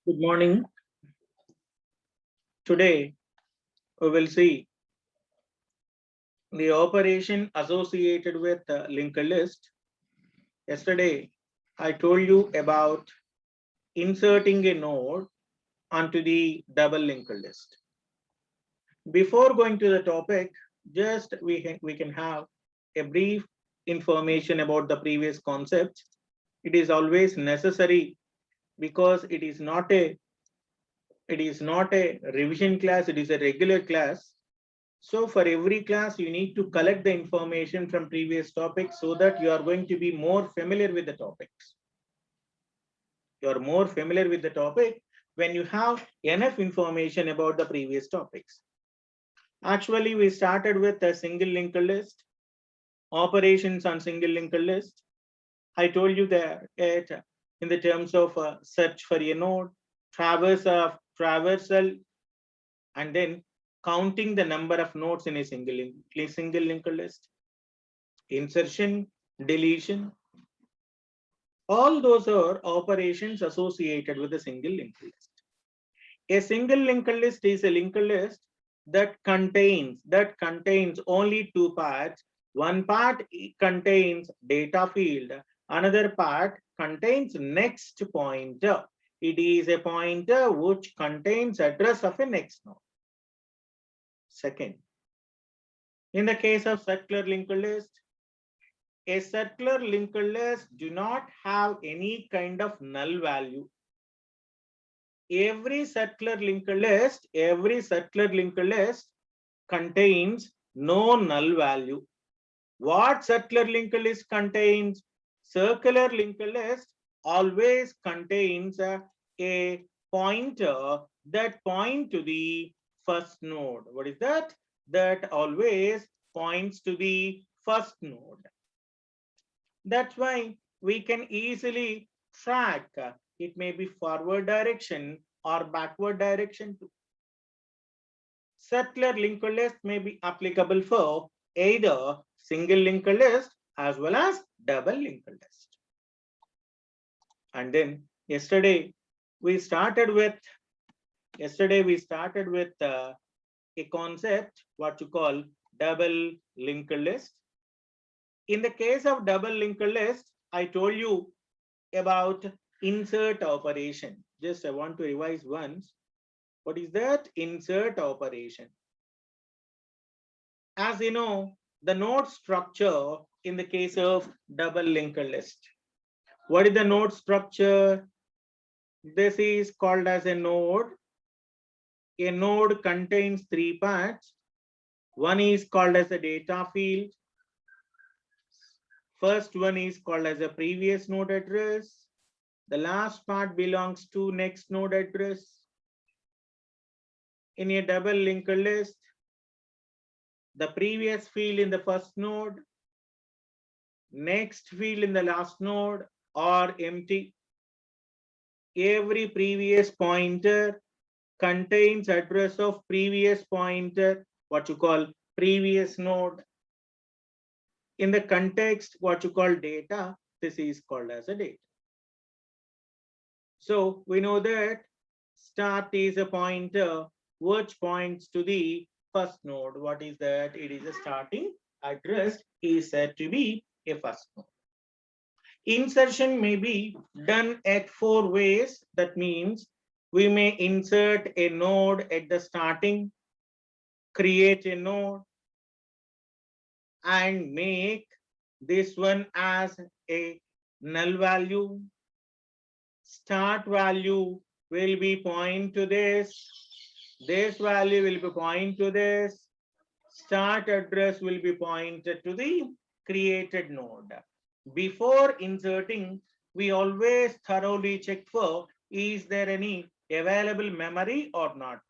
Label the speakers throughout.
Speaker 1: Good morning. Today we will see the operation associated with linked list. Yesterday I told you about inserting a node onto the double linked list. Before going to the topic, just we can have a brief information about the previous concepts. It is always necessary because it is not a revision class, it is a regular class. So for every class, you need to collect the information from previous topics so that you are going to be more familiar with the topics. You are more familiar with the topic when you have enough information about the previous topics. Actually, we started with a single linked list, operations on single linked list. I told you that in the terms of search for a node, traversal, and then counting the number of nodes in a single linked list, insertion, deletion, all those are operations associated with a single linked list. A single linked list is a linked list that contains only two parts. One part contains data field, another part contains next pointer. It is a pointer which contains address of a next node. Second, in the case of circular linked list, a circular linked list do not have any kind of null value. Every circular linked list contains no null value. What circular linked list contains? Circular linked list always contains a pointer that point to the first node. What is that? That always points to the first node. That's why we can easily track. It may be forward direction or backward direction too. Circular linked list may be applicable for either single linked list as well as double linked list. And then yesterday we started with a concept what you call double linked list. In the case of double linked list, I told you about insert operation. Just I want to revise once. What is that? Insert operation. As you know, the node structure in the case of double linked list. What is the node structure? This is called as a node. A node contains three parts. One is called as a data field. First one is called as a previous node address. The last part belongs to next node address. In a double linked list, the previous field in the first node, next field in the last node are empty. Every previous pointer contains address of previous pointer, what you call previous node. In the context, what you call data, this is called as a data. So we know that start is a pointer which points to the first node. What is that? It is a starting address is said to be a first node. Insertion may be done at four ways. That means we may insert a node at the starting, create a node, and make this one as a null value. Start value will be point to this. This value will be point to this. Start address will be pointed to the created node. Before inserting, we always thoroughly check for is there any available memory or not.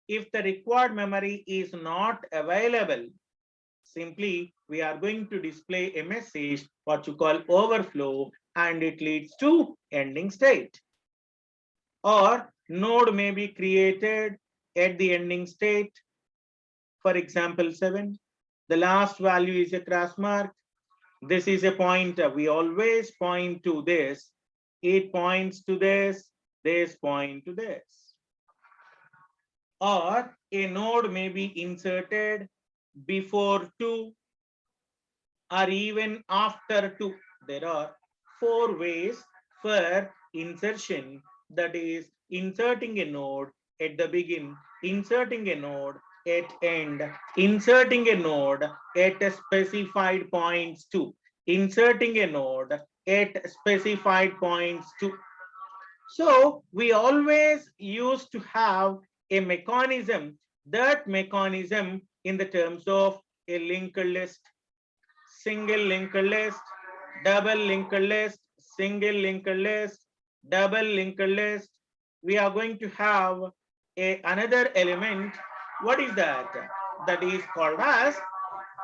Speaker 1: If the required memory is not available, simply we are going to display a message what you call overflow, and it leads to ending state. Or node may be created at the ending state. For example, 7. The last value is a cross mark. This is a pointer. We always point to this. It points to this. this point to this. Or a node may be inserted before 2 or even after 2. There are 4 ways for insertion, that is inserting a node at the begin, inserting a node at end, inserting a node at a specified points too, inserting a node at specified points too. So we always used to have a mechanism, that mechanism in the terms of a linked list, single linked list, double linked list, single linked list, double linked list. We are going to have another element. What is that? That is called as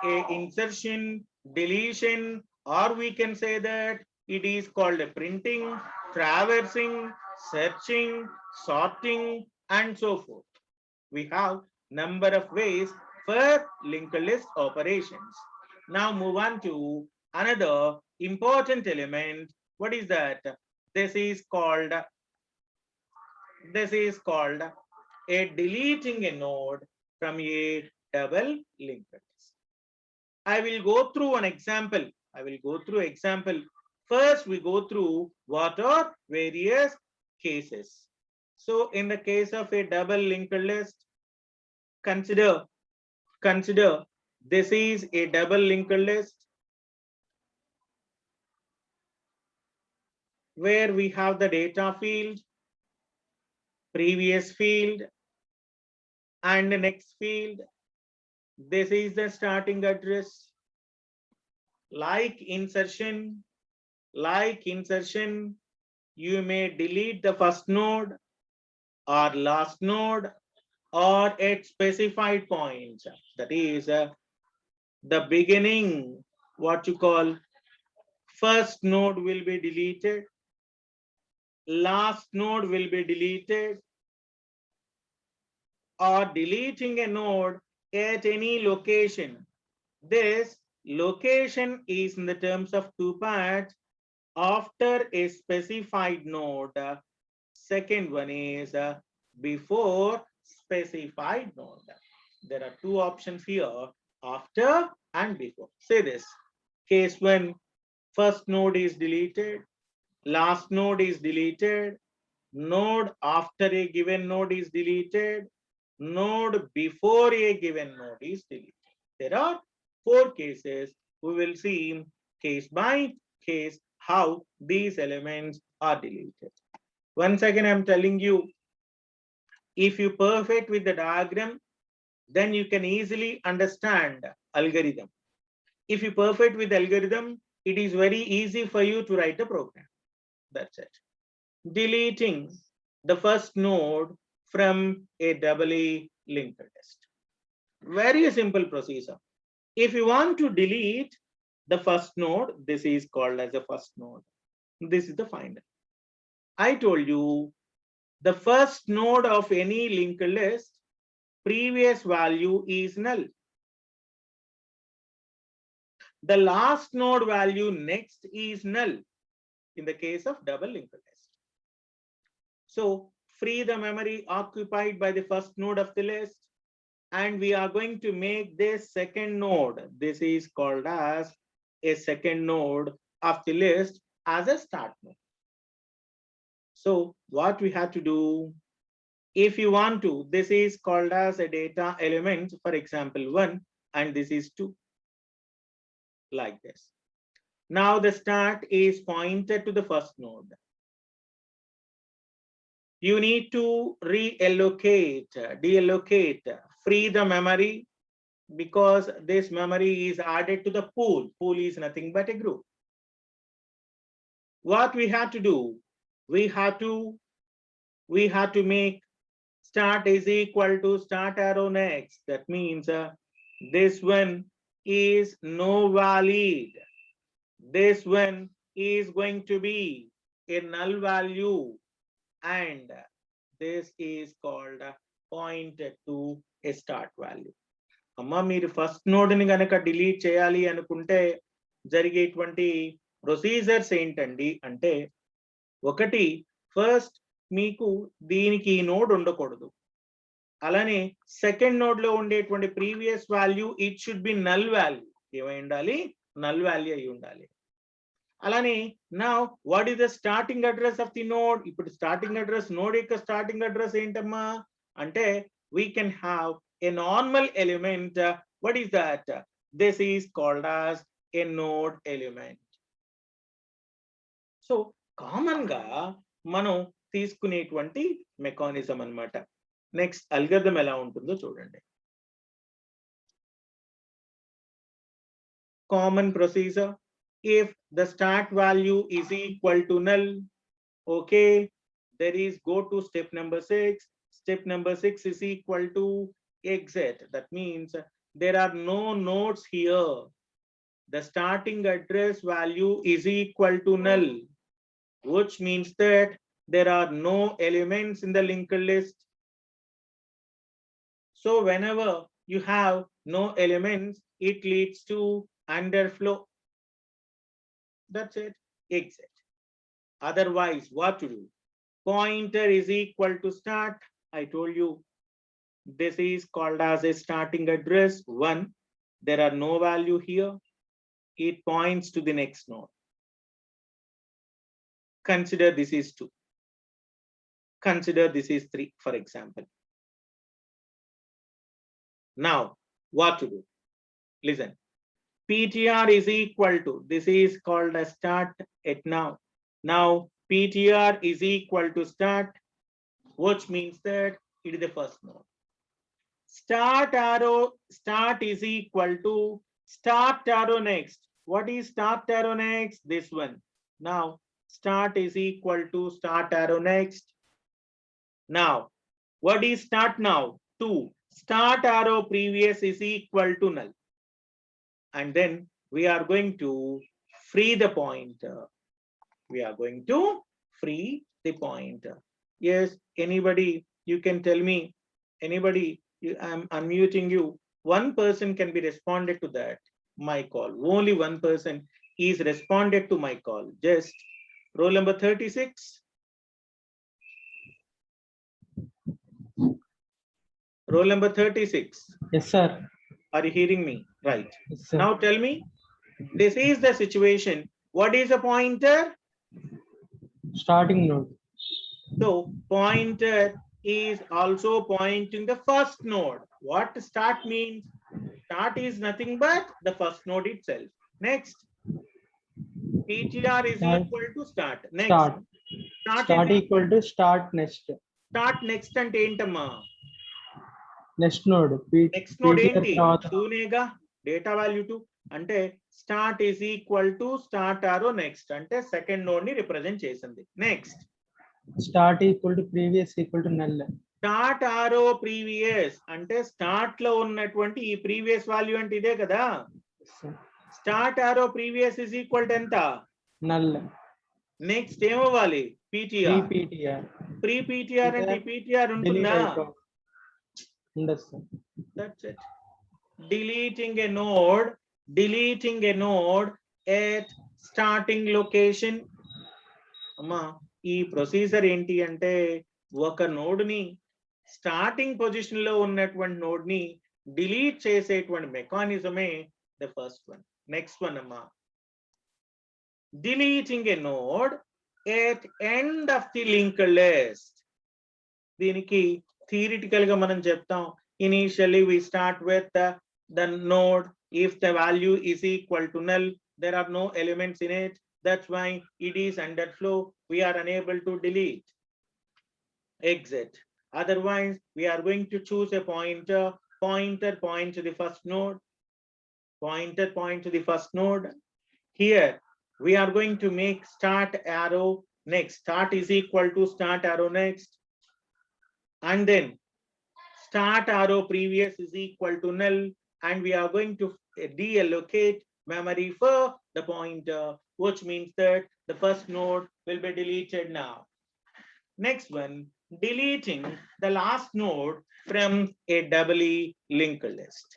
Speaker 1: a insertion, deletion, or we can say that it is called a printing, traversing, searching, sorting, and so forth. We have number of ways for linked list operations. Now move on to another important element. What is that? This is called a deleting a node from a double linked list. I will go through an example. First, we go through what are various cases. So in the case of a double linked list, consider this is a double linked list where we have the data field, previous field, and the next field. This is the starting address. Like insertion, you may delete the first node or last node or at specified points. That is the beginning, what you call first node will be deleted, last node will be deleted, or deleting a node at any location. This location is in the terms of 2 parts. After a specified node, second one is before specified node. There are 2 options here, after and before. Say this. Case 1, first node is deleted, last node is deleted, node after a given node is deleted, node before a given node is deleted. There are 4 cases. We will see case by case how these elements are deleted. Once again, I'm telling you, if you perfect with the diagram, then you can easily understand algorithm. If you perfect with algorithm, it is very easy for you to write the program. That's it. Deleting the first node from a doubly linked list. Very simple procedure. If you want to delete the first node, this is called as the first node. This is the finder. I told you the first node of any linked list, previous value is null. The last node value next is null in the case of double linked list. So free the memory occupied by the first node of the list, and we are going to make this second node. This is called as a second node of the list as a start node. So what we have to do, if you want to, this is called as a data element, for example 1, and this is 2, like this. Now the start is pointed to the first node. You need to deallocate, free the memory, because this memory is added to the pool. Pool is nothing but a group. What we have to do, we have to make start is equal to start arrow next. That means this one is no valid. This one is going to be a null value, and this is called pointed to a start value. అమ్మ మీరు first node ని గనక delete చేయాలి అనుకుంటే జరిగేటువంటి procedures ఏంటండి అంటే, ఒకటి ఫస్ట్ మీకు దీనికి ఈ నోడ్ ఉండకూడదు. అలానే సెకండ్ నోడ్ లో ఉండేటువంటి previous value it should be null value. ఏమై ఉండాలి? నల్ వాల్యూ అయి ఉండాలి. అలానే now what is the starting address of the node? ఇప్పుడు స్టార్టింగ్ అడ్రస్ నోడ్ యొక్క స్టార్టింగ్ అడ్రస్ ఏంటమ్మా అంటే we can have a normal element. What is that? This is called as a node element. So common గా మనం తీసుకునేటువంటి mechanism అన్నమాట. Next algorithm ఎలా ఉంటుందో చూడండి. Common procedure: if the start value is equal to null, okay, there is go to step number 6. Step number 6 is equal to exit. That means there are no nodes here. The starting address value is equal to null, which means that there are no elements in the linked list. So whenever you have no elements, it leads to underflow. That's it. Exit. Otherwise, what to do? Pointer is equal to start. I told you this is called as a starting address 1. There are no value here. It points to the next node. Consider this is 2. Consider this is 3, for example. Now, what to do? Listen. PTR is equal to, this is called as start at now. Now, PTR is equal to start, which means that it is the first node. Start arrow, start is equal to start arrow next. What is start arrow next? This one. Now, start is equal to start arrow next. Now, what is start now? 2. Start arrow previous is equal to null. And then we are going to free the pointer. We are going to free the pointer. Yes, anybody, you can tell me, anybody, I'm unmuting you. One person can be responded to that, my call. Only one person is responded to my call. Just roll number 36. Roll number 36.
Speaker 2: Yes, sir.
Speaker 1: Are you hearing me? Right.
Speaker 2: Yes, sir.
Speaker 1: Now tell me, this is the situation. What is a pointer?
Speaker 2: Starting node.
Speaker 1: So pointer is also pointing the first node. What start means? Start is nothing but the first node itself. Next, PTR is
Speaker 2: Start.
Speaker 1: equal to start. Next,
Speaker 2: Start.
Speaker 1: start
Speaker 2: Start
Speaker 1: is
Speaker 2: equal to start next.
Speaker 1: start next అంటే ఏంటమ్మా?
Speaker 2: Next node.
Speaker 1: Next node ఏంటి?
Speaker 2: తర్వాత
Speaker 1: 2నేగా, data value 2 అంటే start is equal to start ఆరో next అంటే second node ని represent చేసింది. Next,
Speaker 2: start equal to previous equal to null.
Speaker 1: Start arrow previous అంటే స్టార్ట్ లో ఉన్నటువంటి ఈ ప్రీవియస్ వాల్యూ అంటే ఇదే కదా. Start arrow previous is equal to ఎంత?
Speaker 2: Null.
Speaker 1: నెక్స్ట్ ఏమవ్వాలి? PTR.
Speaker 2: PTR.
Speaker 1: ప్రీ PTR అంటే PTR ఉంటుందా?
Speaker 2: ఉండదు sir.
Speaker 1: That's it. Deleting a node at starting location. అమ్మా, ఈ ప్రొసీజర్ ఏంటి అంటే ఒక నోడ్ ని స్టార్టింగ్ పొజిషన్ లో ఉన్నటువంటి నోడ్ ని డిలీట్ చేసేటువంటి మెకానిజమే the first one. Next one అమ్మా, deleting a node at end of the linked list. దీనికి థియరిటికల్ గా మనం చెప్తాం, initially we start with the node. If the value is equal to null, there are no elements in it. That's why it is underflow. We are unable to delete. Exit. Otherwise, we are going to choose a pointer. Pointer point to the first node. Pointer point to the first node. Here, we are going to make start arrow next. Start is equal to start arrow next. And then start arrow previous is equal to null, and we are going to deallocate memory for the pointer, which means that the first node will be deleted now. Next one, deleting the last node from a doubly linked list.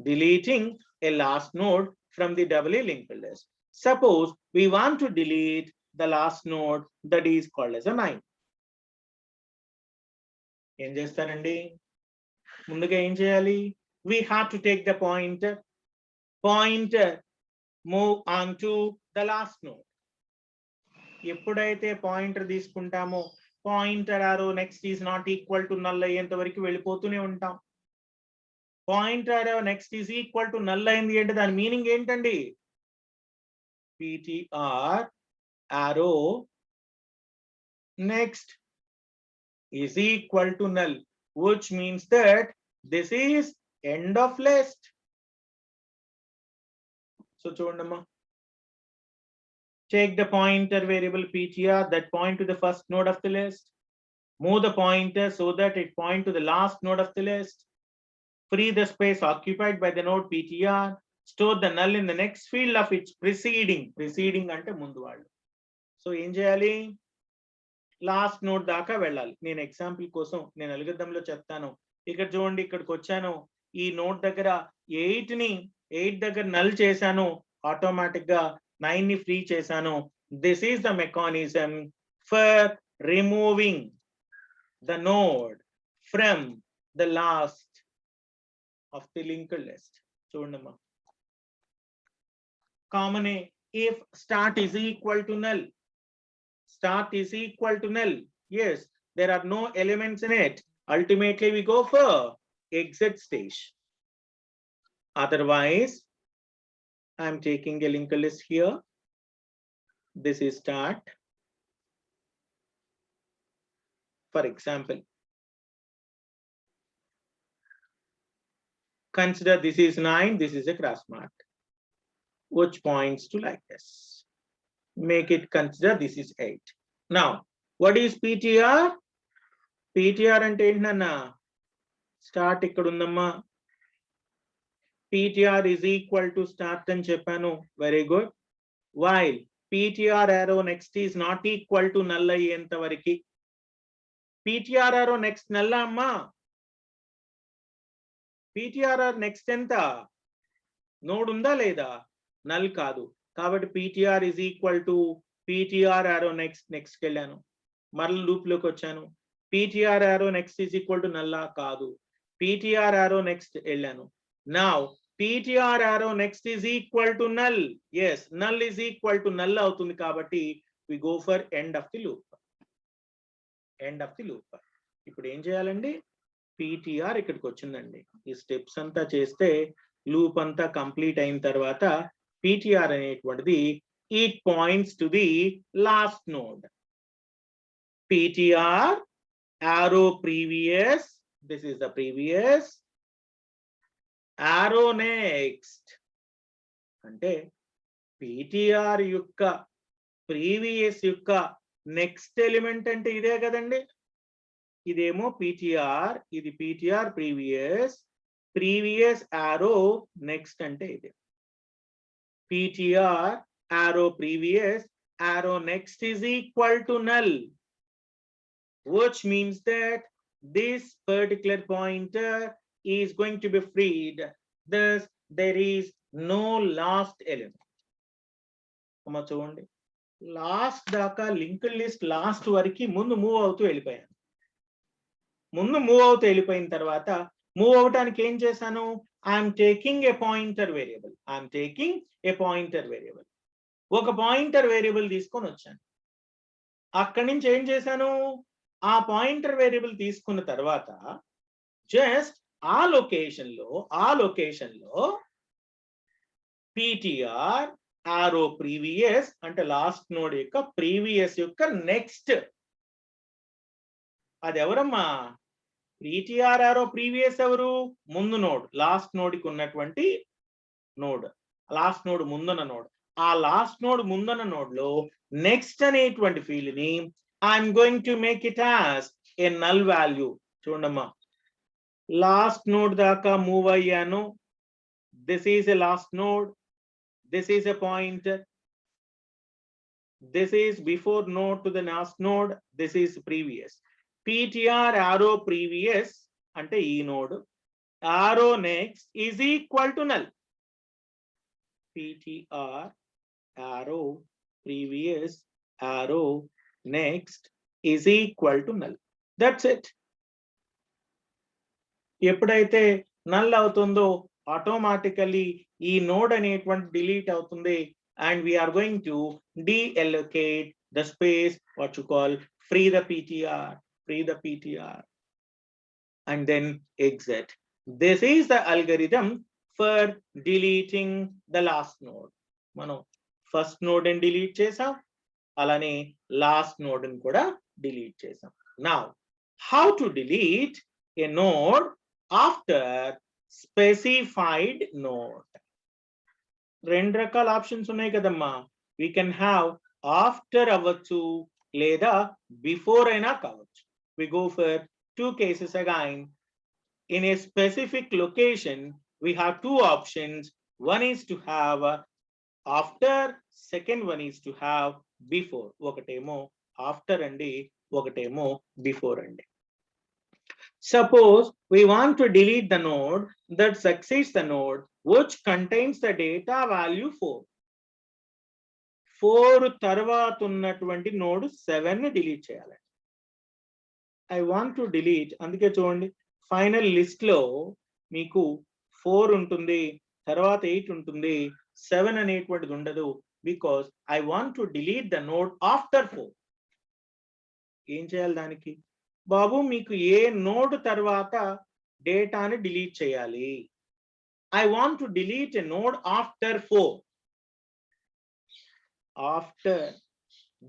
Speaker 1: Deleting a last node from the doubly linked list. Suppose we want to delete the last node, that is called as a 9. ఏం చేస్తారండి? ముందుగా ఏం చేయాలి? We have to take the pointer, move on to the last node. ఎప్పుడైతే pointer తీసుకుంటామో pointer ఆరో next is not equal to null అయ్యేంత వరకు వెళ్ళిపోతూనే ఉంటాం. పాయింటర్ ఆరో next is equal to null అయింది అంటే దాని మీనింగ్ ఏంటండి? PTR arrow next is equal to null, which means that this is end of list. So చూడమ్మా, take the pointer variable PTR that point to the first node of the list, move the pointer so that it point to the last node of the list, free the space occupied by the node PTR, store the null in the next field of its preceding అంటే ముందు వాళ్ళు. So ఏం చేయాలి? Last node దాకా వెళ్ళాలి. నేను example కోసం నేను అల్గోరిథంలో చెప్తాను. ఇక్కడ చూడండి, ఇక్కడికి వచ్చాను, ఈ నోడ్ దగ్గర 8 దగ్గర నల్ చేశాను, ఆటోమేటిక్ గా 9 ని ఫ్రీ చేశాను. This is the mechanism for removing the node from the last of the linked list. చూడమ్మా, common if start is equal to null, start is equal to null, yes, there are no elements in it, ultimately we go for exit stage. Otherwise I am taking a linked list here, this is start. For example, consider this is 9, this is a cross mark which points to like this. Make it consider this is 8. Now what is PTR? PTR అంటే ఏంటన్నా? Start ఇక్కడ ఉందమ్మా, PTR is equal to start అని చెప్పాను. Very good. while PTR arrow next is not equal to null అయ్యేంత వరకు. PTR arrow next null అమ్మా? PTR next ఎంత? నోడ్ ఉందా లేదా? నల్ కాదు. కాబట్టి PTR is equal to PTR arrow next కి వెళ్ళాను, మరల లూప్ లోకి వచ్చాను. PTR arrow next is equal to null కాదు. PTR arrow next వెళ్ళాను. Now PTR arrow next is equal to null. Yes, null is equal to null అవుతుంది కాబట్టి we go for end of the loop. End of the loop. ఇప్పుడు ఏం చేయాలండి? PTR ఇక్కడికి వచ్చిందండి. ఈ స్టెప్స్ అంతా చేస్తే లూప్ అంతా కంప్లీట్ అయిన తర్వాత PTR అనేటువంటిది it points to the last node. PTR arrow previous, this is the previous, arrow next అంటే PTR యొక్క ప్రీవియస్ యొక్క నెక్స్ట్ ఎలిమెంట్ అంటే ఇదే కదండి. ఇదేమో PTR, ఇది PTR ప్రీవియస్ arrow నెక్స్ట్ అంటే ఇదే. PTR arrow previous arrow next is equal to null, which means that this particular pointer is going to be freed. Thus there is no last element. అమ్మ చూడండి, last దాకా linked list last వరకు ముందు move అవుతూ వెళ్ళిపోయాను. ముందు move అవుతూ వెళ్ళిపోయిన తర్వాత మూవ్ అవటానికి ఏం చేశాను? I'm taking a pointer variable. ఒక పాయింటర్ వేరియబుల్ తీసుకొని వచ్చాను. అక్కడి నుంచి ఏం చేశాను? ఆ పాయింటర్ వేరియబుల్ తీసుకున్న తర్వాత జస్ట్ ఆ లొకేషన్ లో PTR arrow ప్రీవియస్ అంటే లాస్ట్ నోడ్ యొక్క ప్రీవియస్ యొక్క నెక్స్ట్, అది ఎవరమ్మా? PTR arrow ప్రీవియస్ ఎవరు? ముందు నోడ్, లాస్ట్ నోడ్కి ఉన్నటువంటి నోడ్, లాస్ట్ నోడ్ ముందున్న నోడ్. ఆ లాస్ట్ నోడ్ ముందున్న నోడ్ లో నెక్స్ట్ అనేటువంటి ఫీల్డ్ ని I'm going to make it as a null value. చూడమ్మా, లాస్ట్ నోడ్ దాకా మూవ్ అయ్యాను. This is a last node, this is a pointer, this is before node to the last node, this is previous. PTR arrow previous అంటే ఈ node, arrow next is equal to null. PTR arrow previous arrow next is equal to null. That's it. ఎప్పుడైతే null అవుతుందో automatically ఈ node అనేటువంటి delete అవుతుంది and we're going to deallocate the space, what you call free the PTR and then exit. This is the algorithm for deleting the last node. మనం first node ని delete చేసాం, అలానే last node ని కూడా delete చేసాం. Now how to delete a node after specified node? రెండు రకాల options ఉన్నాయి కదమ్మా. We can have after అవ్వచ్చు లేదా బిఫోర్ అయినా కావచ్చు. We go for two cases again. In a specific location, we have two options. One is to have after, second one is to have before. ఒకటేమో after అండి, ఒకటేమో before అండి. Suppose we want to delete the node that succeeds the node which contains the data value 4. 4 తర్వాత ఉన్నటువంటి node 7 ని delete చేయాలి. I want to delete, అందుకే చూడండి ఫైనల్ లిస్ట్ లో మీకు 4 ఉంటుంది, తర్వాత 8 ఉంటుంది, 7 అనేటువంటిది ఉండదు. Because I want to delete the node after 4. ఏం చేయాలి దానికి? బాబు మీకు ఏ నోడ్ తర్వాత డేటాని డిలీట్ చేయాలి? I want to delete a node after 4. After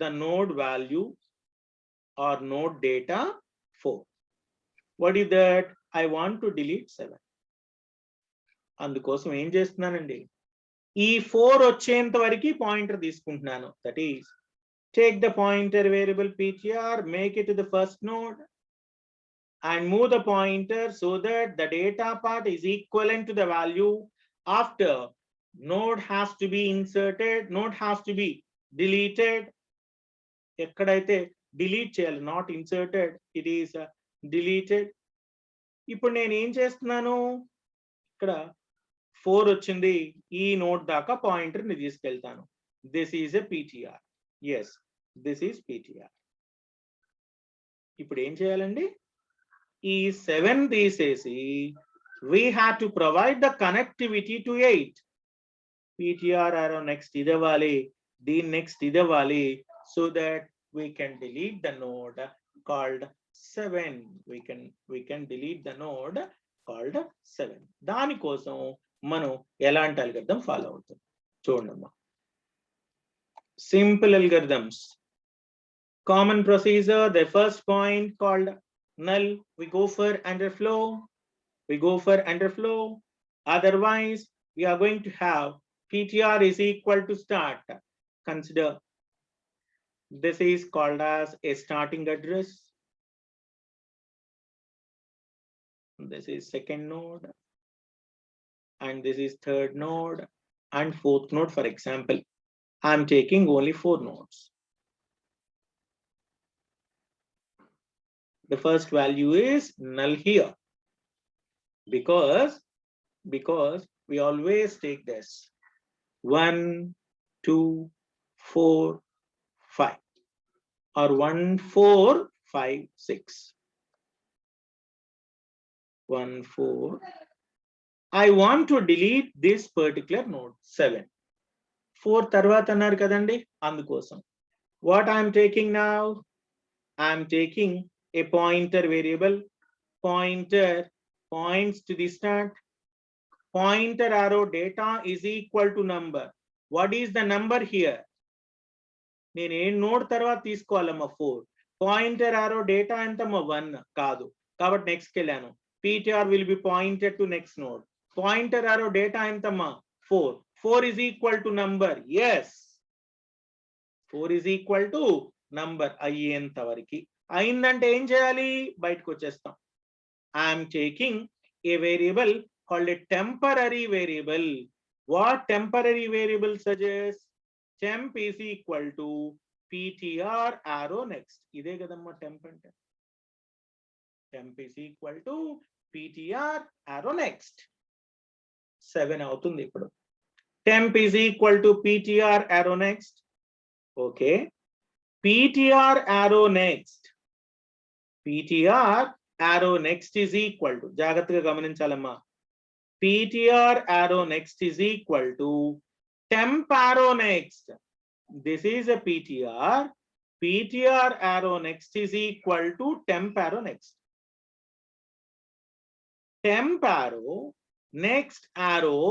Speaker 1: the node value or node data 4. What is that? I want to delete 7. అందుకోసం ఏం చేస్తున్నానండి, ఈ 4 వచ్చేంత వరకు పాయింటర్ తీసుకుంటున్నాను. That is take the pointer variable ptr, make it to the first node and move the pointer so that the data part is equivalent to the value. After node has to be inserted, node has to be deleted. ఎక్కడైతే delete చేయాలి, not inserted, it is deleted. ఇప్పుడు నేను ఏం చేస్తున్నాను, ఇక్కడ 4 వచ్చింది, ఈ node దాకా పాయింటర్ ని తీసుకెళ్తాను. This is a PTR. Yes, this is PTR. ఇప్పుడు ఏం చేయాలండి, ఈ 7 తీసేసి we have to provide the connectivity to 8. PTR arrow next ఇది అవ్వాలి, దీని నెక్స్ట్ ఇది అవ్వాలి, so that we can delete the node called 7. We can delete the node called 7. దానికోసం మనం ఎలాంటి అల్గోరిథం ఫాలో అవుతాం చూడండి. Simple algorithms. Common procedure, the first point called null, we go for underflow. Otherwise, we are going to have PTR is equal to start. Consider this is called as a starting address. This is second node, and this is third node and fourth node. For example, I am taking only 4 nodes. The first value is null here because we always take this 1, 2, 4, 5 or 1, 4, 5, 6. 1, 4. I want to delete this particular node 7. 4 తర్వాత అన్నారు కదండి, అందుకోసం what I am taking now, I am taking a pointer variable. Pointer points to the start. Pointer arrow data is equal to number. What is the number here? నేను ఏ node తర్వాత తీసుకోవాలమ్మా 4. Pointer arrow data ఎంతమ్మా 1 కాదు, కాబట్టి next వెళ్ళాను. PTR will be pointed to next node. Pointer arrow data ఎంతమ్మా 4. 4 is equal to number. Yes, 4 is equal to number. అయ్యేంత వరకు అయిందంటే ఏం చేయాలి, బయటకు వచ్చేస్తాం. I am taking a variable called a temporary variable. What temporary variable suggests? Temp is equal to PTR arrow next. ఇదే కదమ్మా temp అంటే. Temp is equal to PTR arrow next. 7 అవుతుంది ఇప్పుడు. Temp is equal to PTR arrow next. Okay. PTR arrow next. PTR arrow next is equal to, జాగ్రత్తగా గమనించాలమ్మా, ptr arrow next is equal to temp arrow next. This is a ptr. ptr arrow next is equal to temp arrow next. Temp arrow next arrow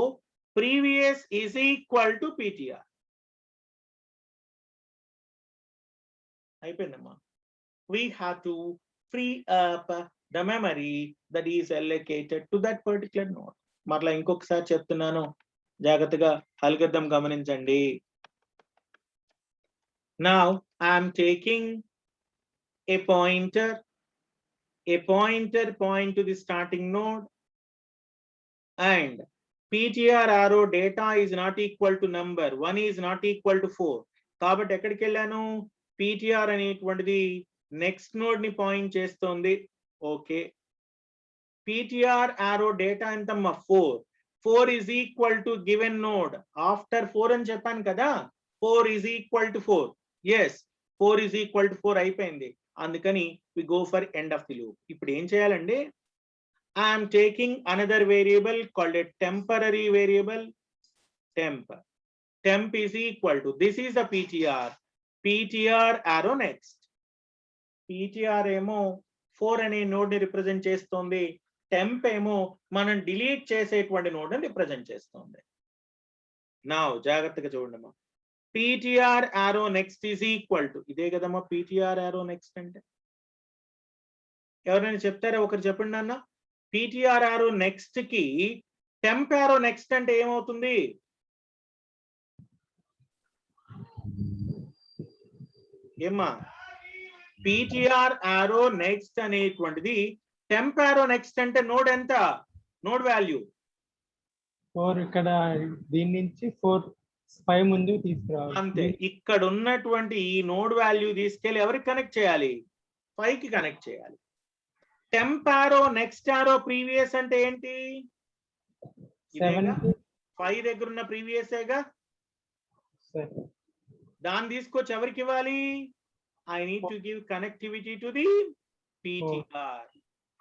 Speaker 1: previous is equal to ptr. అయిపోయిందమ్మా. We have to free up the memory that is allocated to that particular node. మరలా ఇంకొకసారి చెప్తున్నాను, జాగ్రత్తగా algorithm గమనించండి. Now I am taking a pointer point to the starting node, and ptr arrow data is not equal to number, 1 is not equal to 4. కాబట్టి ఎక్కడికి వెళ్ళాను, ptr అనేటువంటిది next node ని పాయింట్ చేస్తోంది. ఓకే, ptr arrow data ఎంతమ్మా, 4 is equal to given node. After 4 అని చెప్పాను కదా, 4 is equal to 4. Yes, 4 is equal to 4 అయిపోయింది. అందుకని we go for end of the loop. ఇప్పుడు ఏం చేయాలండి, I am taking another variable called a temporary variable, temp is equal to, this is the ptr arrow next. ptr ఏమో 4 అనే node ని represent చేస్తోంది, temp ఏమో మనం డిలీట్ చేసేటువంటి నోడ్ ని రిప్రజెంట్ చేస్తోంది. నా జాగ్రత్తగా చూడండి, ptr arrow next is equal to, ఇదే కదమ్మా ptr arrow next అంటే. ఎవరైనా చెప్తారా, ఒకరు చెప్పండి అన్న. ptr arrow next కి temp arrow next అంటే ఏమవుతుంది? ఏమ్మా, ptr arrow next అనేటువంటిది temp arrow next అంటే నోడ్ ఎంత, నోడ్ వాల్యూ
Speaker 2: 4. ఇక్కడ దీని నుంచి 5 ముందు తీసుకురావాలి
Speaker 1: అంతే. ఇక్కడ ఉన్నటువంటి ఈ నోడ్ వాల్యూ తీసుకెళ్లి ఎవరికి కనెక్ట్ చేయాలి, 5 కి కనెక్ట్ చేయాలి. temp arrow next arrow previous అంటే ఏంటి, 5 దగ్గర ఉన్న ప్రీవియస్ ఏగా, దాన్ని తీసుకొచ్చి ఎవరికి ఇవ్వాలి, I need to give connectivity to the ptr.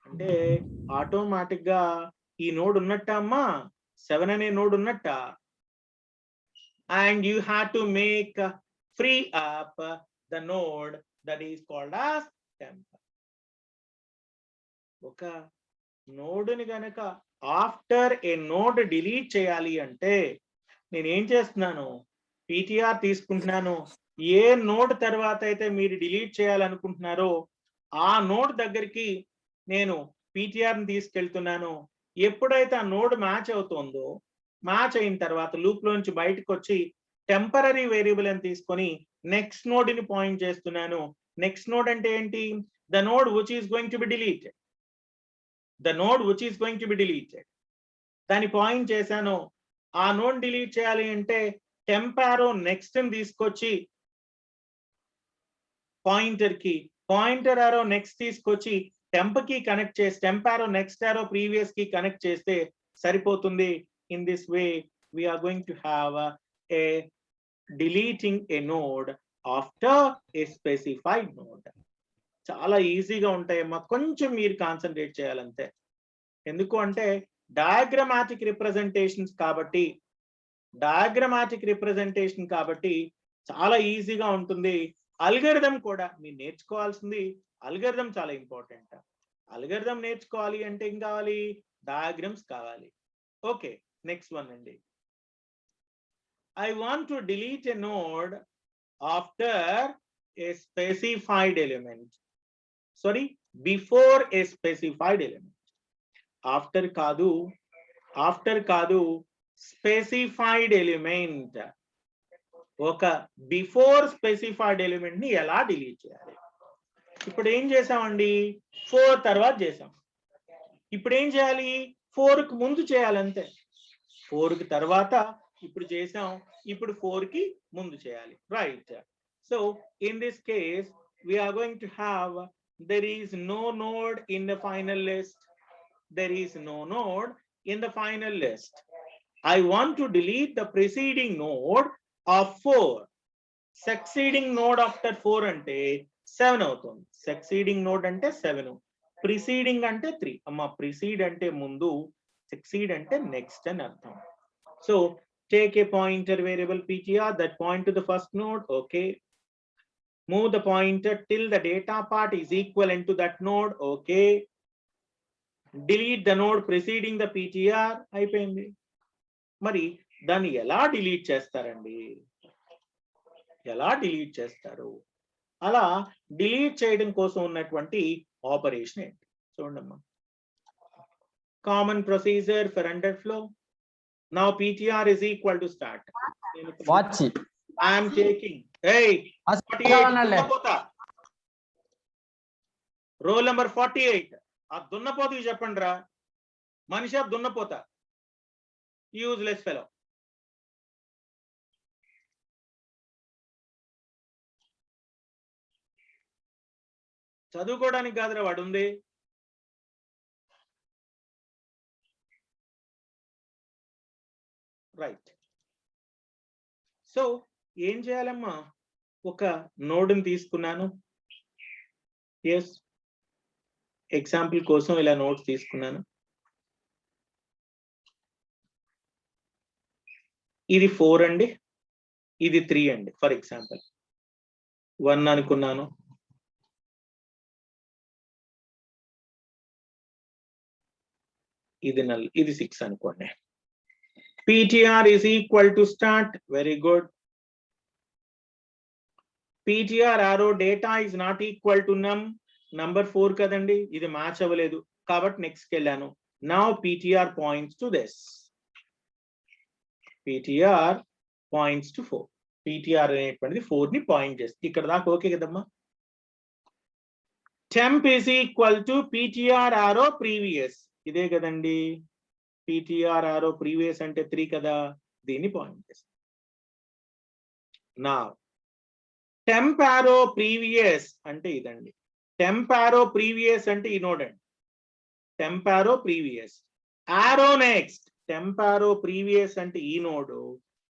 Speaker 1: అంటే ఆటోమేటిక్ గా ఈ నోడ్ ఉన్నట్ట అమ్మా, 7 అనే నోడ్ ఉన్నట్ట. And you have to make free up the node that is called as temp. ఒక నోడ్ ని గనక ఆఫ్టర్ ఏ నోడ్ డిలీట్ చేయాలి అంటే నేను ఏం చేస్తున్నాను, ptr తీసుకుంటున్నాను. ఏ నోడ్ తర్వాత అయితే మీరు డిలీట్ చేయాలనుకుంటున్నారో ఆ నోడ్ దగ్గరికి నేను ptr ని తీసుకెళ్తున్నాను. ఎప్పుడైతే ఆ నోడ్ మ్యాచ్ అవుతుందో, మ్యాచ్ అయిన తర్వాత లూప్ లోంచి బయటకు వచ్చి టెంపరరీ వేరియబుల్ అని తీసుకొని నెక్స్ట్ నోడ్ ని పాయింట్ చేస్తున్నాను. నెక్స్ట్ నోడ్ అంటే ఏంటి, the node which is going to be deleted, the node which is going to be deleted. దాన్ని పాయింట్ చేశాను. ఆ నోడ్ డిలీట్ చేయాలి అంటే టెంప్ యారో నెక్స్ట్ ని తీసుకొచ్చి పాయింటర్ యారో నెక్స్ట్ తీసుకొచ్చి టెంప్ కి కనెక్ట్ చేసి temp arrow next arrow previous కి కనెక్ట్ చేస్తే సరిపోతుంది. In this way we are going to have a deleting a node after a specified node. చాలా ఈజీగా ఉంటాయమ్మా, కొంచెం మీరు కాన్సన్ట్రేట్ చేయాలంతే. ఎందుకు అంటే డయాగ్రమాటిక్ రిప్రజెంటేషన్స్ కాబట్టి, చాలా ఈజీగా ఉంటుంది. అల్గోరిథం కూడా మీరు నేర్చుకోవాల్సింది, అల్గోరిథం చాలా ఇంపార్టెంట్. అల్గోరిథం నేర్చుకోవాలి అంటే ఏం కావాలి, డయాగ్రమ్స్ కావాలి. ఓకే, నెక్స్ట్ వన్ అండి. I want to delete a node after a specified element. Sorry, before a specified element. After కాదు, specified element. ఒక బిఫోర్ స్పెసిఫైడ్ ఎలిమెంట్ ని ఎలా డిలీట్ చేయాలి? ఇప్పుడు ఏం చేసామండి, 4 తర్వాత చేసాం. ఇప్పుడు ఏం చేయాలి, 4 కి ముందు చేయాలంతే. 4 కి తర్వాత ఇప్పుడు చేసాం, ఇప్పుడు 4 కి ముందు చేయాలి. Right. So in this case we are going to have, there is no node in the final list. There is no node in the final list. I want to delete the preceding node of 4. Succeeding node after 4 అంటే 7 అవుతుంది. Succeeding node అంటే 7. Preceding అంటే 3 అమ్మ, precede అంటే ముందు, succeed అంటే next అని అర్థం. So take a pointer variable ptr that point to the first node. Okay, move the pointer till the data part is equivalent to that node. Okay, delete the node preceding the ptr. అయిపోయింది. మరి దాన్ని ఎలా delete చేస్తారండి? ఎలా delete చేస్తారు? అలా delete చేయడం కోసం ఉన్నటువంటి ఆపరేషన్ ఏంటి చూడండమ్మా. Common procedure for underflow. Now PTR is equal to start.
Speaker 3: Watch.
Speaker 1: I am taking. Hey, 48 దున్నపోతా. Roll number 48. ఆ దున్నపోతకి చెప్పండి రా. మనిషి దున్నపోతా. Useless fellow. చదువుకోవడానికి కాదురా వాడు ఉంది. రైట్. సో ఏం చేయాలమ్మా? ఒక నోడ్ని తీసుకున్నాను. ఎస్, ఎగ్జాంపుల్ కోసం ఇలా నోట్స్ తీసుకున్నాను. ఇది 4 అండి, ఇది 3 అండి. ఫర్ ఎగ్జాంపుల్ 1 అనుకున్నాను. ఇది నల్, ఇది 6 అనుకోండి. PTR is equal to start. Very good. PTR arrow data is not equal to num. Number 4 కదండి, ఇది మ్యాచ్ అవ్వలేదు కాబట్టి నెక్స్ట్ వెళ్ళాను. Now PTR points to this. PTR points to 4. PTR అనేటువంటిది 4 ని పాయింట్ చేస్తుంది. ఇక్కడ దాకా ఓకే కదమ్మా? Temp is equal to PTR arrow previous. ఇదే కదండి. PTR arrow previous అంటే 3 కదా, దీన్ని పాయింట్ చేస్తాం. Now temp arrow previous అంటే ఇదండి. Temp arrow previous అంటే ఈ నోడ్ అండి. Temp arrow previous. Arrow next. Temp arrow previous అంటే ఈ నోడ్.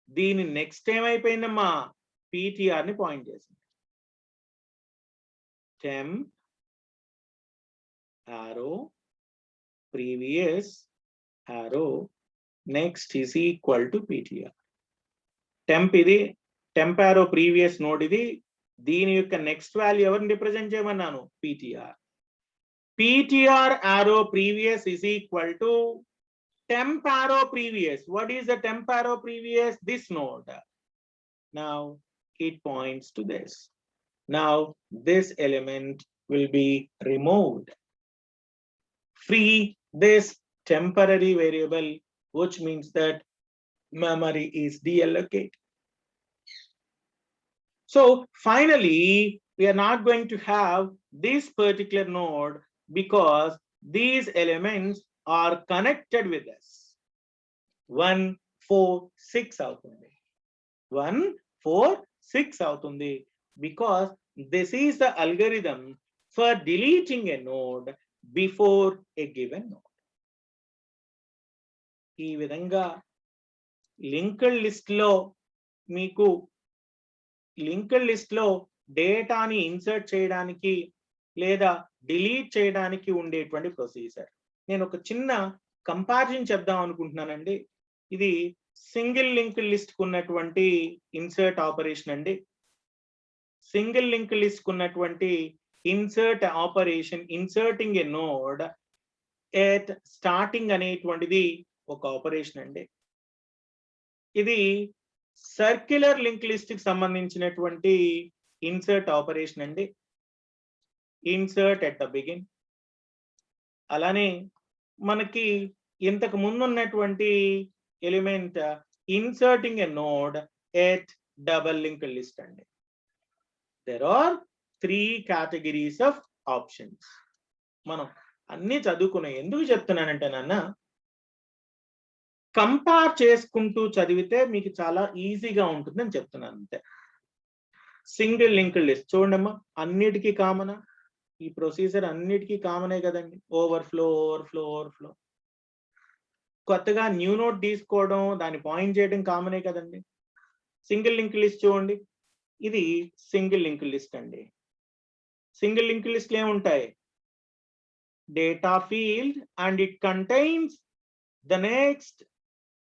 Speaker 1: దీని నెక్స్ట్ ఏమైపోయిందమ్మా? PTR ని పాయింట్ చేసింది. Temp arrow previous arrow next is equal to PTR. Temp ఇది, temp arrow previous node ఇది. దీని యొక్క నెక్స్ట్ వాల్యూ ఎవరిని represent చేయమన్నాను? PTR. PTR arrow previous is equal to temp arrow previous. What is the temp arrow previous? This node. Now it points to this. Now this element will be removed. Free this temporary variable, which means that memory is deallocated. So finally, we are not going to have this particular node because these elements are connected with us. 1, 4, 6 అవుతుంది. 1, 4, 6 అవుతుంది because this is the algorithm for deleting a node before a given node. ఈ విధంగా linked list లో మీకు linked list లో డేటాని insert చేయడానికి లేదా డిలీట్ చేయడానికి ఉండేటువంటి ప్రొసీజర్. నేను ఒక చిన్న కంపారిజన్ చెప్దాం అనుకుంటున్నానండి. ఇది సింగిల్ లింక్డ్ లిస్ట్ కు ఉన్నటువంటి ఇన్సర్ట్ ఆపరేషన్ అండి. సింగిల్ లింక్డ్ లిస్ట్ కు ఉన్నటువంటి insert operation, inserting a node at starting అనేటువంటిది ఒక ఆపరేషన్ అండి. ఇది సర్క్యులర్ లింక్ లిస్ట్ కి సంబంధించినటువంటి ఇన్సర్ట్ ఆపరేషన్ అండి. Insert at the begin. అలానే మనకి ఇంతకు ముందు ఉన్నటువంటి element inserting a node at double link list అండి. There are 3 categories of options. మనం అన్ని చదువుకున్నాం. ఎందుకు చెప్తున్నానంటే నాన్న, కంపేర్ చేసుకుంటూ చదివితే మీకు చాలా ఈజీగా ఉంటుందని చెప్తున్నాను అంతే. సింగిల్ లింక్డ్ లిస్ట్ చూడండమ్మా, అన్నిటికీ కామనా? ఈ ప్రొసీజర్ అన్నిటికీ కామనే కదండి. Overflow, overflow, overflow. కొత్తగా న్యూ నోట్ తీసుకోవడం, దాన్ని పాయింట్ చేయడం కామనే కదండి. సింగిల్ లింక్డ్ లిస్ట్ చూడండి, ఇది సింగిల్ లింక్డ్ లిస్ట్ అండి. సింగిల్ లింక్డ్ లిస్ట్ ఏముంటాయి? data field and it contains the next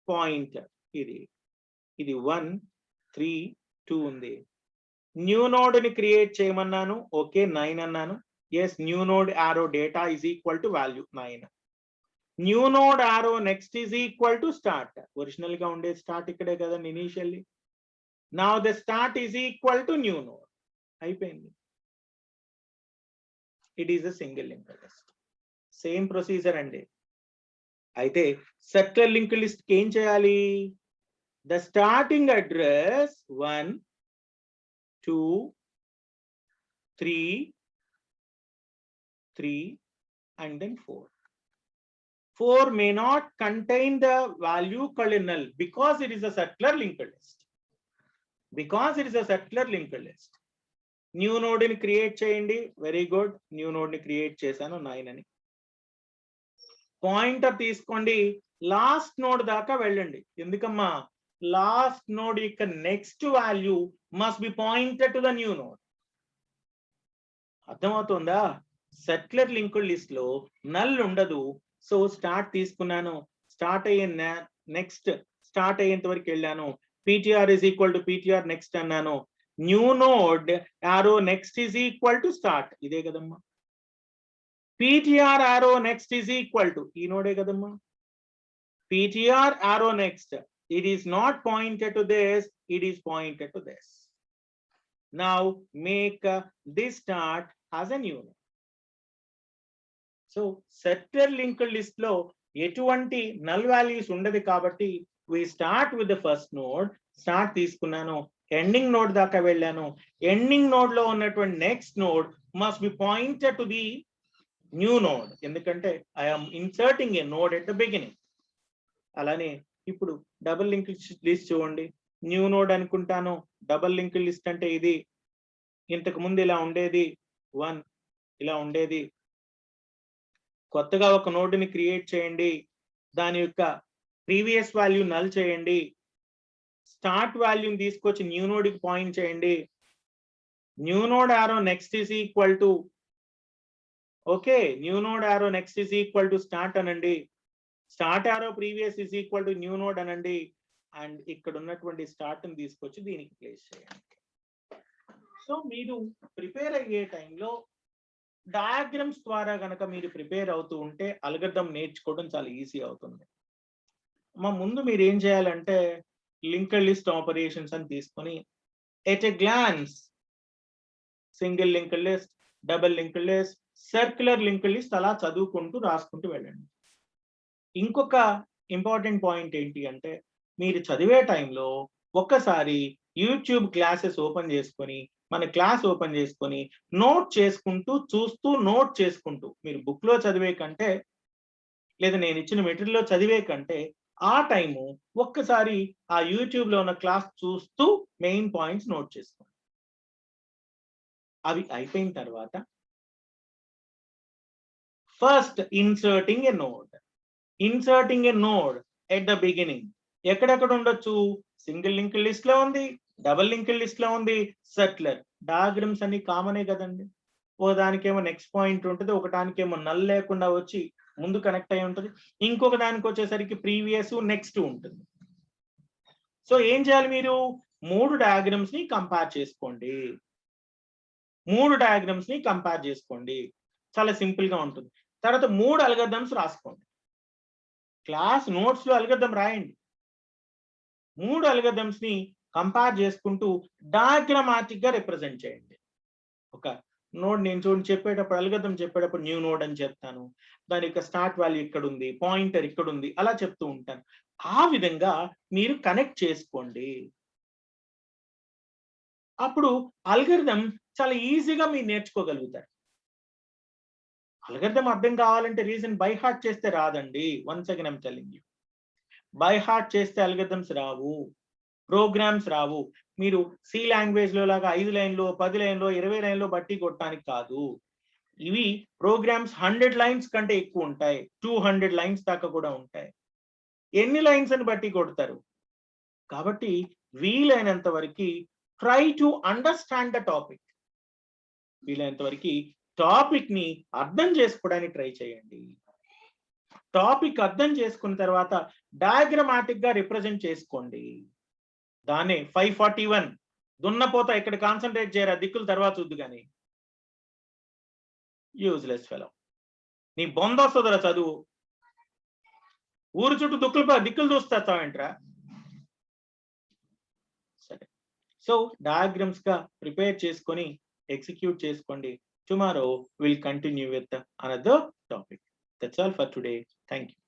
Speaker 1: pointer. ఇది 1 3 2 ఉంది. న్యూ నోడ్ ని క్రియేట్ చేయమన్నాను. ఓకే 9 అన్నాను. Yes new node arrow data is equal to value 9. New node arrow next is equal to start. Original గా ఉండే start ఇక్కడే కదండి ఇనిషియల్లీ. Now the start is equal to new node. అయిపోయింది. It is a single linked list. Same procedure అండి. అయితే సెట్లర్ linked list కి ఏం చేయాలి? The starting address 1 2 3 3 and then 4. 4 may not contain the value called null because it is a settler linked list. Because it is a settler linked list. New node ని create చేయండి. Very good. New node ని create చేశాను 9 అని. Pointer తీసుకోండి. Last node దాకా వెళ్ళండి. ఎందుకమ్మా? Last node యొక్క next value must be pointed to the new node. అర్థమవుతుందా? సెట్లర్ లింక్డ్ లిస్ట్ లో నల్ ఉండదు. సో స్టార్ట్ తీసుకున్నాను. స్టార్ట్ అయ్యే నెక్స్ట్ స్టార్ట్ అయ్యేంత వరకు వెళ్ళాను. ptr is equal to ptr next అన్నాను. New node arrow next is equal to start. ఇదే కదమ్మా. ptr arrow next is equal to ఈ నోడే కదమ్మా. ptr arrow next, it is not pointed to this, it is pointed to this. Now make this start as a new node. So settler linked list లో ఎటువంటి null values ఉండదు కాబట్టి we start with the first node. Start తీసుకున్నాను. Ending node దాకా వెళ్ళాను. Ending node లో ఉన్నటువంటి next node must be pointed to the new node. ఎందుకంటే I'm inserting a node at the beginning. అలానే ఇప్పుడు డబుల్ లింక్ లిస్ట్ చూడండి. న్యూ నోడ్ అనుకుంటాను. డబుల్ లింక్ లిస్ట్ అంటే ఇది. ఇంతకు ముందు ఇలా ఉండేది 1 ఇలా ఉండేది. కొత్తగా ఒక నోడ్ ని క్రియేట్ చేయండి. దాని యొక్క ప్రీవియస్ వాల్యూ నల్ చేయండి. స్టార్ట్ వాల్యూని తీసుకొచ్చి న్యూ నోడ్ కి పాయింట్ చేయండి. New node arrow next is equal to okay new node arrow next is equal to start అనండి. Start arrow previous is equal to new node అనండి. And ఇక్కడ ఉన్నటువంటి start ని తీసుకొచ్చి దీనికి ప్లేస్ చేయండి. సో మీరు ప్రిపేర్ అయ్యే టైంలో డయాగ్రామ్స్ ద్వారా కనుక మీరు ప్రిపేర్ అవుతూ ఉంటే అల్గోరిథం నేర్చుకోవడం చాలా ఈజీ అవుతుంది. ముందు మీరు ఏం చేయాలంటే లింక్డ్ లిస్ట్ ఆపరేషన్స్ అని తీసుకొని at a glance single linked list, double linked list, circular linked list అలా చదువుకుంటూ రాసుకుంటూ వెళ్ళండి. ఇంకొక ఇంపార్టెంట్ పాయింట్ ఏంటి అంటే మీరు చదివే టైంలో ఒక్కసారి యూట్యూబ్ క్లాసెస్ ఓపెన్ చేసుకొని మన క్లాస్ ఓపెన్ చేసుకొని నోట్ చేసుకుంటూ చూస్తూ నోట్ చేసుకుంటూ మీరు బుక్ లో చదివే కంటే లేదా నేను ఇచ్చిన మెటీరియల్లో చదివే కంటే ఆ టైము ఒక్కసారి ఆ యూట్యూబ్ లో ఉన్న క్లాస్ చూస్తూ మెయిన్ పాయింట్స్ నోట్ చేసుకోండి. అవి అయిపోయిన తర్వాత first inserting a node. Inserting a node at the beginning ఎక్కడెక్కడ ఉండొచ్చు? సింగిల్ లింక్డ్ లిస్ట్ లో ఉంది, డబుల్ లింక్డ్ లిస్ట్ లో ఉంది, సెట్లర్. డయాగ్రామ్స్ అన్ని కామనే కదండి. ఓ దానికేమో నెక్స్ట్ పాయింట్ ఉంటుంది, ఒకటానికేమో నల్ లేకుండా వచ్చి ముందు కనెక్ట్ అయి ఉంటుంది, ఇంకొక దానికి వచ్చేసరికి ప్రీవియస్ నెక్స్ట్ ఉంటుంది. సో ఏం చేయాలి? మీరు 3 డయాగ్రామ్స్ ని కంపేర్ చేసుకోండి. 3 డయాగ్రామ్స్ ని కంపేర్ చేసుకోండి. చాలా సింపుల్ గా ఉంటుంది. తర్వాత 3 అల్గోరిథమ్స్ రాసుకోండి. క్లాస్ నోట్స్ లో అల్గోరిథం రాయండి. 3 అల్గోరిథమ్స్ ని కంపేర్ చేసుకుంటూ డయాగ్రామాటిక్ గా రిప్రజెంట్ చేయండి. ఒక నోడ్ నేను చూడండి చెప్పేటప్పుడు అల్గోరిథం చెప్పేటప్పుడు న్యూ నోడ్ అని చెప్తాను. దాని యొక్క స్టార్ట్ వాల్యూ ఇక్కడ ఉంది, పాయింటర్ ఇక్కడ ఉంది, అలా చెప్తూ ఉంటాను. ఆ విధంగా మీరు కనెక్ట్ చేసుకోండి. అప్పుడు అల్గోరిథం చాలా ఈజీగా మీరు నేర్చుకోగలుగుతారు. అల్గోరిథం అర్థం కావాలంటే రీజన్ బై హార్ట్ చేస్తే రాదండి. Once again I'm telling you, by heart చేస్తే అల్గోరిథమ్స్ రావు, ప్రోగ్రామ్స్ రావు. మీరు సి లాంగ్వేజ్ లో లాగా 5 లైన్లో 10 లైన్లో 20 లైన్లో బట్టి కొట్టడానికి కాదు. ఇవి ప్రోగ్రామ్స్ 100 లైన్స్ కంటే ఎక్కువ ఉంటాయి, 200 లైన్స్ దాకా కూడా ఉంటాయి. ఎన్ని లైన్స్ అని బట్టి కొడతారు. కాబట్టి వీలైనంత వరకు try to understand the topic. వీలైనంత వరకు టాపిక్ ని అర్థం చేసుకోవడానికి ట్రై చేయండి. టాపిక్ అర్థం చేసుకున్న తర్వాత డయాగ్రమాటిక్ గా రిప్రజెంట్ చేసుకోండి. దాన్ని 541 దున్నపోత ఇక్కడ కాన్సన్ట్రేట్ చేయరా, దిక్కుల తర్వాత చూద్దు కానీ. యూజ్లెస్ ఫెలో, నీ బొందొస్తుందిరా చదువు, ఊరు చుట్టూ దిక్కులు చూస్తావేంట్రా. సరే, సో డయాగ్రామ్స్ గా ప్రిపేర్ చేసుకొని ఎగ్జిక్యూట్ చేసుకోండి. Tomorrow will continue with another topic. That's all for today. Thank you.